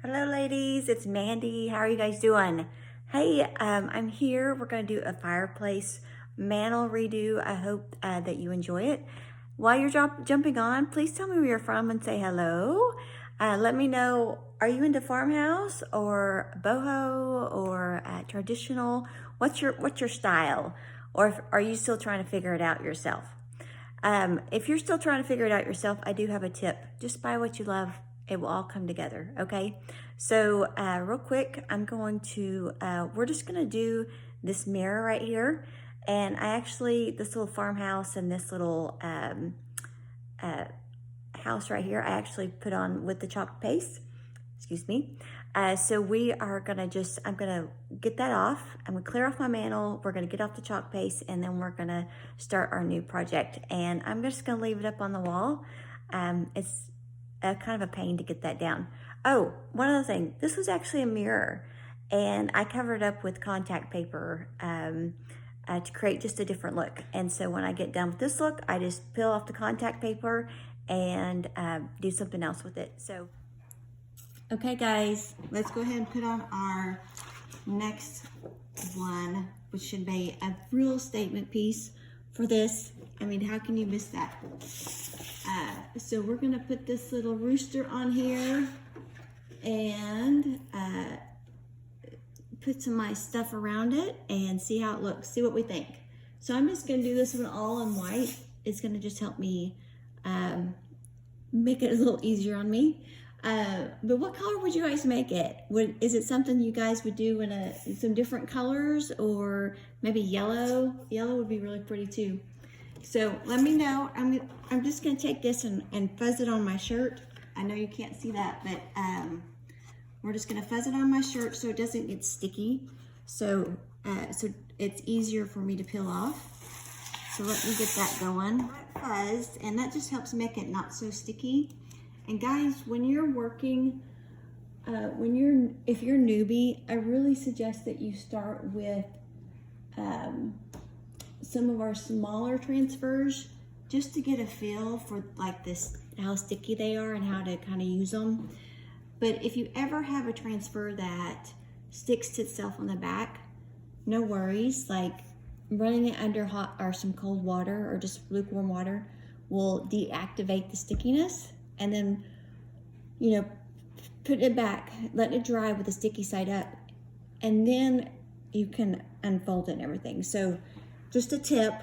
Hello ladies, it's Mandy. How are you guys doing? Hey, I'm here. We're going to do a fireplace mantle redo. I hope that you enjoy it. While you're jumping on, please tell me where you're from and say hello. Let me know, are you into farmhouse or boho or traditional? What's your style? Or are you still trying to figure it out yourself? If you're still trying to figure it out yourself, I do have a tip. Just buy what you love. It will all come together, okay? So real quick, we're just gonna do this mirror right here. And this little farmhouse and this little house right here, I actually put on with the chalk paste, excuse me. So we are I'm gonna get that off. I'm gonna clear off my mantle. We're gonna get off the chalk paste and then we're gonna start our new project. And I'm just gonna leave it up on the wall. It's kind of a pain to get that down. Oh, one other thing, this was actually a mirror and I covered it up with contact paper to create just a different look. And so when I get done with this look, I just peel off the contact paper and do something else with it. So, okay guys, let's go ahead and put on our next one, which should be a real statement piece for this. I mean, how can you miss that? So we're gonna put this little rooster on here and put some of my stuff around it and see how it looks, see what we think. So I'm just gonna do this one all in white. It's gonna just help me make it a little easier on me. But what color would you guys make it? Is it something you guys would do in some different colors, or maybe yellow? Yellow would be really pretty too. So let me know. I'm just gonna take this and fuzz it on my shirt. I know you can't see that, but we're just gonna fuzz it on my shirt so it doesn't get sticky. So it's easier for me to peel off. So let me get that going. Fuzzed, and that just helps make it not so sticky. And guys, when you're working, if you're newbie, I really suggest that you start with some of our smaller transfers just to get a feel for like this, how sticky they are and how to kind of use them. But if you ever have a transfer that sticks to itself on the back, no worries. Like running it under hot or some cold water or just lukewarm water will deactivate the stickiness. And then, you know, put it back, let it dry with the sticky side up, and then you can unfold it and everything. So just a tip,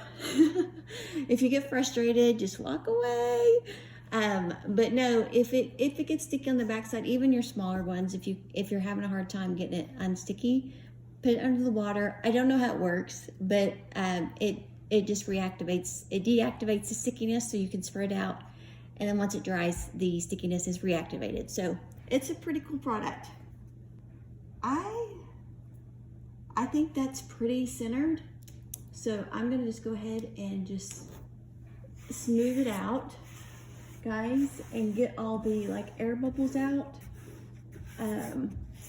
if you get frustrated, just walk away. But no, if it gets sticky on the backside, even your smaller ones, if you're having a hard time getting it unsticky, put it under the water. I don't know how it works, but it just reactivates, it deactivates the stickiness so you can spread out. And then once it dries, the stickiness is reactivated. So it's a pretty cool product. I think that's pretty centered. So I'm gonna just go ahead and just smooth it out, guys, and get all the like air bubbles out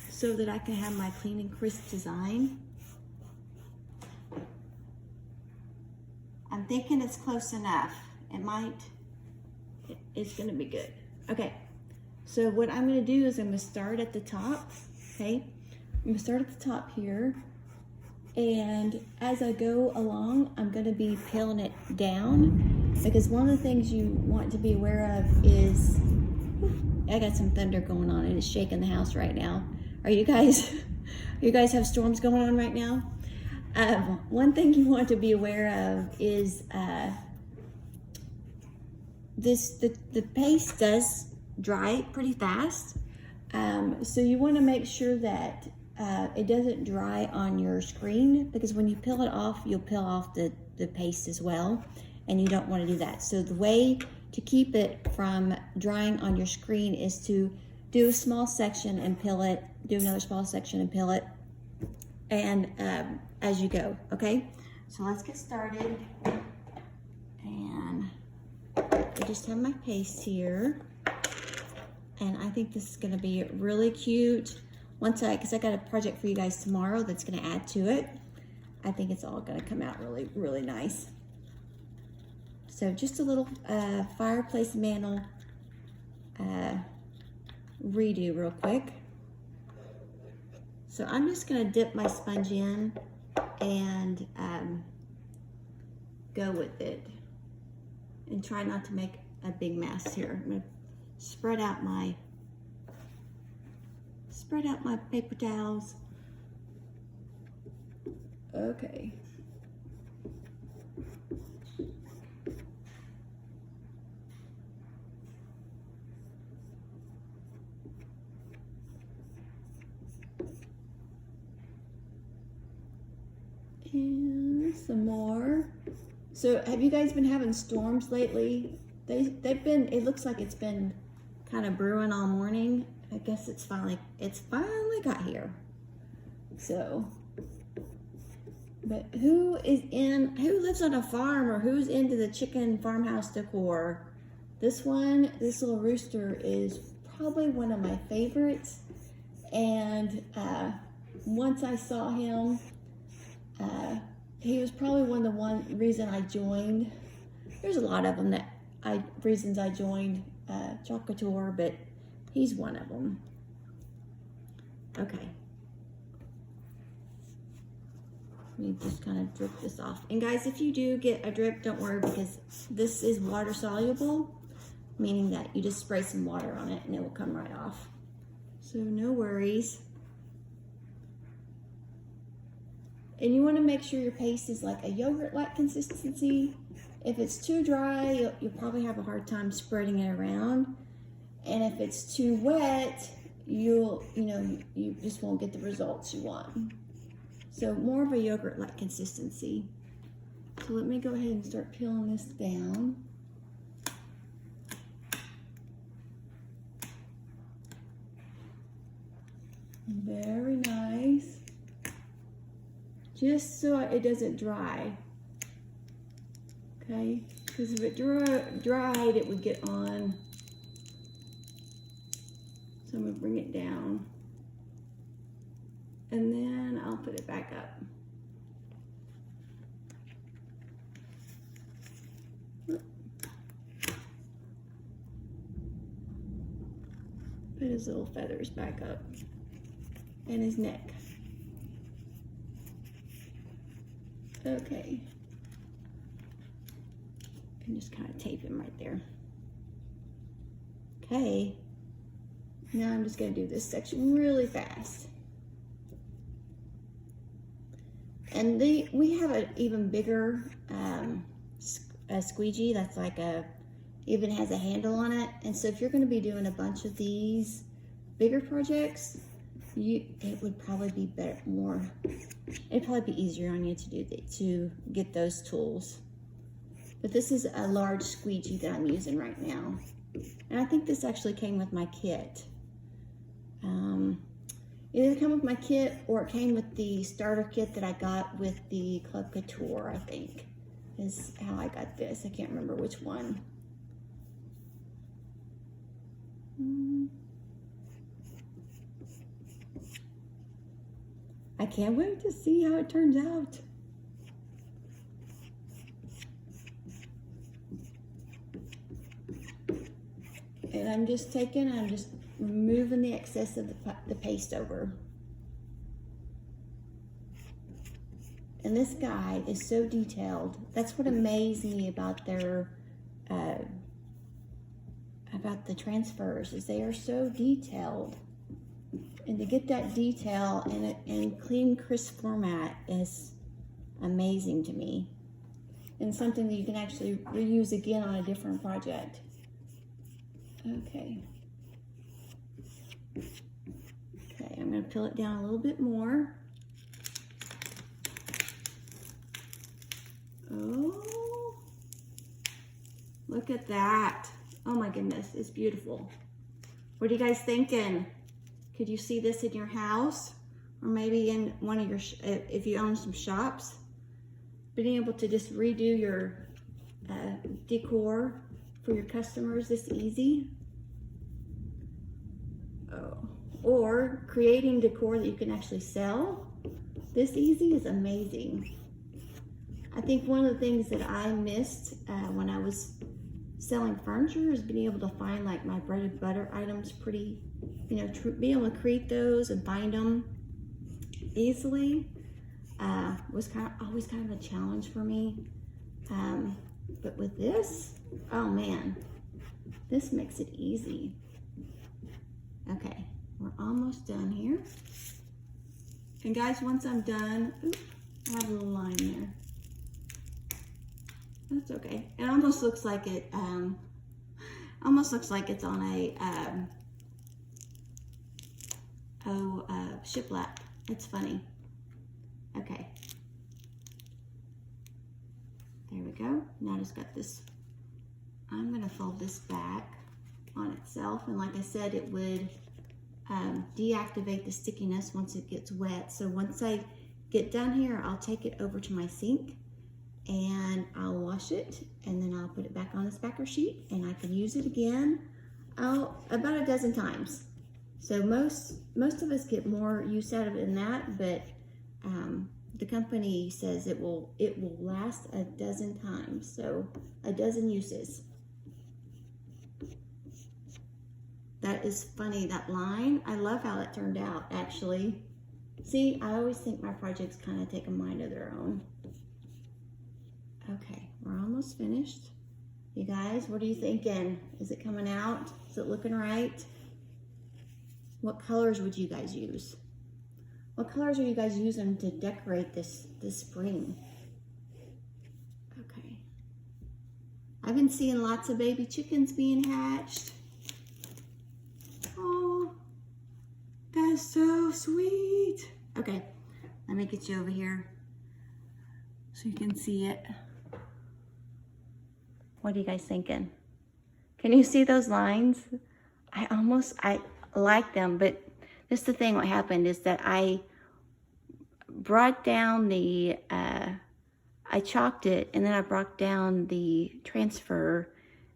so that I can have my clean and crisp design. I'm thinking it's close enough. It's gonna be good. Okay, so what I'm gonna do is I'm gonna start at the top, okay? I'm gonna start at the top here, and as I go along, I'm gonna be peeling it down, because one of the things you want to be aware of is, I got some thunder going on and it's shaking the house right now. Are you guys, you guys have storms going on right now? One thing you want to be aware of is the paste does dry pretty fast, so you want to make sure that it doesn't dry on your screen, because when you peel it off, you'll peel off the paste as well, and you don't want to do that. So the way to keep it from drying on your screen is to do a small section and peel it, do another small section and peel it, and as you go, okay? So let's get started. And I just have my paste here, and I think this is gonna be really cute. Because I got a project for you guys tomorrow that's gonna add to it. I think it's all gonna come out really, really nice. So just a little fireplace mantle redo real quick. So I'm just gonna dip my sponge in and go with it and try not to make a big mess here. I'm gonna spread out my paper towels. Okay. And some more. So have you guys been having storms lately? They've been, it looks like it's been kind of brewing all morning. I guess it's finally got here. So, but who lives on a farm, or who's into the chicken farmhouse decor? This little rooster is probably one of my favorites. And once I saw him, he was probably one reason I joined. There's a lot of them reasons I joined Chalk Couture, but he's one of them. Okay. Let me just kind of drip this off. And guys, if you do get a drip, don't worry, because this is water soluble, meaning that you just spray some water on it and it will come right off. So no worries. And you want to make sure your paste is like a yogurt-like consistency. If it's too dry, you'll probably have a hard time spreading it around. And if it's too wet, you just won't get the results you want. So more of a yogurt-like consistency. So let me go ahead and start peeling this down. Very nice. Just so it doesn't dry. Okay, because if it dried, it would get on. So I'm gonna bring it down. And then I'll put it back up. Put his little feathers back up. And his neck. Okay. And just kind of tape him right there. Okay. Now I'm just going to do this section really fast. And we have an even bigger a squeegee that's like even has a handle on it. And so if you're going to be doing a bunch of these bigger projects, it would probably be it'd probably be easier on you to get those tools. But this is a large squeegee that I'm using right now. And I think this actually came with my kit. It either came with my kit or it came with the starter kit that I got with the Club Couture, I think, is how I got this. I can't remember which one. I can't wait to see how it turns out. And I'm just removing the excess of the paste over. And this guide is so detailed. That's what amazed me about about the transfers, is they are so detailed. And to get that detail in clean, crisp format is amazing to me. And something that you can actually reuse again on a different project. Okay. Okay, I'm going to peel it down a little bit more. Oh, look at that. Oh my goodness, it's beautiful. What are you guys thinking? Could you see this in your house? Or maybe in one of your, if you own some shops? Being able to just redo your decor for your customers this easy. Oh. Or creating decor that you can actually sell this easy is amazing. I think one of the things that I missed when I was selling furniture is being able to find like my bread and butter items pretty, be able to create those and find them. easily was always kind of a challenge for me. But with this, oh man, this makes it easy. Okay, we're almost done here. And guys, once I'm done, oops, I have a little line there. That's okay. It almost looks like it's on a shiplap. It's funny. Okay. There we go. Now I just got this. I'm gonna fold this back on itself, and like I said, it would deactivate the stickiness once it gets wet. So once I get done here, I'll take it over to my sink and I'll wash it, and then I'll put it back on this backer sheet, and I can use it again about a dozen times. So most of us get more use out of it than that, but the company says it will last a dozen times, so a dozen uses. That is funny, that line. I love how that turned out, actually. See, I always think my projects kind of take a mind of their own. Okay, we're almost finished. You guys, what are you thinking? Is it coming out? Is it looking right? What colors would you guys use? What colors are you guys using to decorate this spring? Okay. I've been seeing lots of baby chickens being hatched. Oh, that's so sweet. Okay, let me get you over here so you can see it. What are you guys thinking? Can you see those lines? I like them, but this is the thing. What happened is that I brought down I chalked it, and then I brought down the transfer,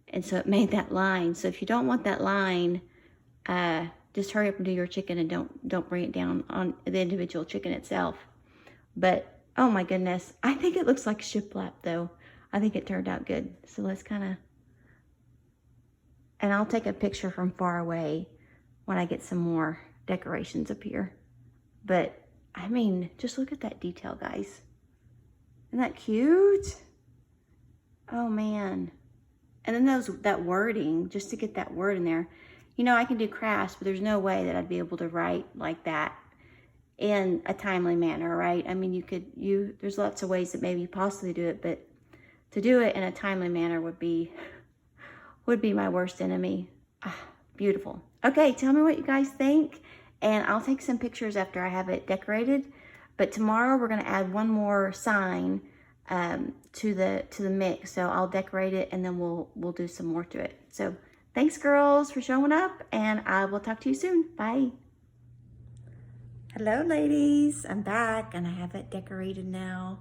and so it made that line. So if you don't want that line, just hurry up and do your chicken, and don't bring it down on the individual chicken itself. But oh my goodness, I think it looks like shiplap though. I think it turned out good. So let's and I'll take a picture from far away when I get some more decorations up here. But I mean, just look at that detail, guys. Isn't that cute? Oh man. And then that wording, just to get that word in there. You know, I can do crafts, but there's no way that I'd be able to write like that in a timely manner, right? I mean, there's lots of ways that maybe possibly do it, but to do it in a timely manner would be my worst enemy. Ah, beautiful. Okay, tell me what you guys think, and I'll take some pictures after I have it decorated. But tomorrow we're gonna add one more sign to the mix. So I'll decorate it, and then we'll do some more to it. So thanks, girls, for showing up, and I will talk to you soon. Bye. Hello, ladies. I'm back, and I have it decorated now.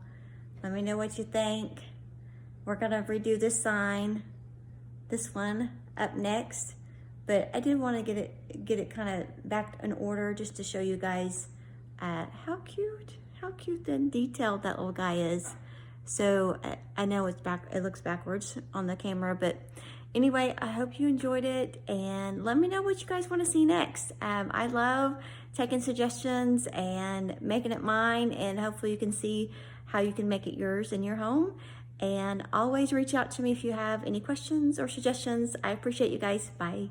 Let me know what you think. We're gonna redo this sign, this one up next, but I did want to get it kind of back in order just to show you guys how cute and detailed that little guy is. So I know it looks backwards on the camera, but anyway, I hope you enjoyed it, and let me know what you guys want to see next. I love taking suggestions and making it mine, and hopefully you can see how you can make it yours in your home. And always reach out to me if you have any questions or suggestions. I appreciate you guys. Bye.